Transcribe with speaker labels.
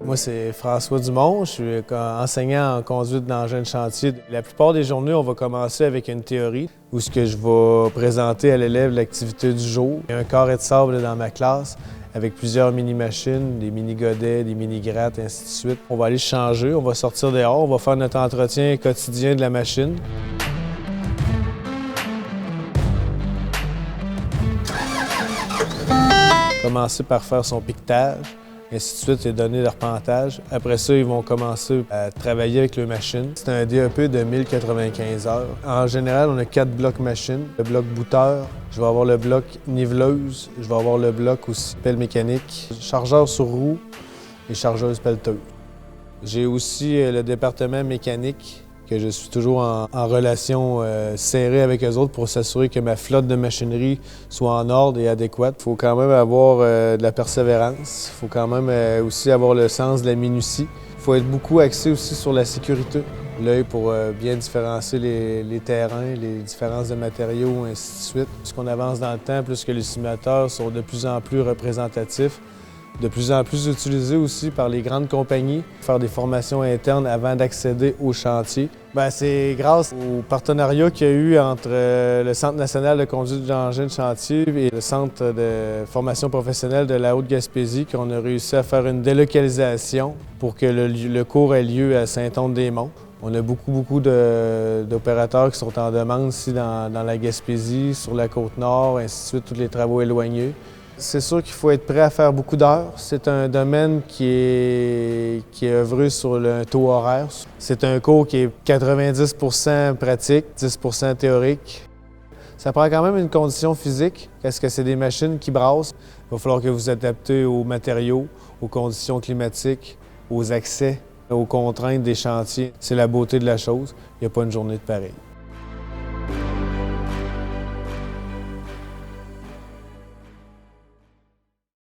Speaker 1: Moi, c'est François Dumont. Je suis enseignant en conduite d'engin de chantier. La plupart des journées, on va commencer avec une théorie où ce que je vais présenter à l'élève l'activité du jour. Il y a un carré de sable dans ma classe avec plusieurs mini-machines, des mini-godets, des mini-grattes, ainsi de suite. On va aller changer, on va sortir dehors, on va faire notre entretien quotidien de la machine. Commencer par faire son piquetage, ainsi de suite, et donner l'arpentage. Après ça, ils vont commencer à travailler avec le machine. C'est un DEP de 1095 heures. En général, on a 4 blocs machines. Le bloc bouteur, je vais avoir le bloc niveleuse, je vais avoir le bloc aussi pelle mécanique, chargeur sur roue et chargeuse pelleteuse. J'ai aussi le département mécanique, que je suis toujours en relation serrée avec eux autres pour s'assurer que ma flotte de machinerie soit en ordre et adéquate. Il faut quand même avoir de la persévérance. Il faut quand même aussi avoir le sens de la minutie. Il faut être beaucoup axé aussi sur la sécurité. L'œil pour bien différencier les terrains, les différences de matériaux, ainsi de suite. Plus qu'on avance dans le temps, plus que les simulateurs sont de plus en plus représentatifs, de plus en plus utilisés aussi par les grandes compagnies, faire des formations internes avant d'accéder au chantier. C'est grâce au partenariat qu'il y a eu entre le Centre national de conduite d'engin de chantier et le Centre de formation professionnelle de la Haute-Gaspésie qu'on a réussi à faire une délocalisation pour que le cours ait lieu à Saint-Onde-des-Monts. On a beaucoup d'opérateurs qui sont en demande ici dans la Gaspésie, sur la Côte-Nord, ainsi de suite, tous les travaux éloignés. C'est sûr qu'il faut être prêt à faire beaucoup d'heures. C'est un domaine qui est œuvré sur un taux horaire. C'est un cours qui est 90 pratique, 10 théorique. Ça prend quand même une condition physique, parce que c'est des machines qui brassent. Il va falloir que vous adaptez aux matériaux, aux conditions climatiques, aux accès, aux contraintes des chantiers. C'est la beauté de la chose. Il n'y a pas une journée de pareil.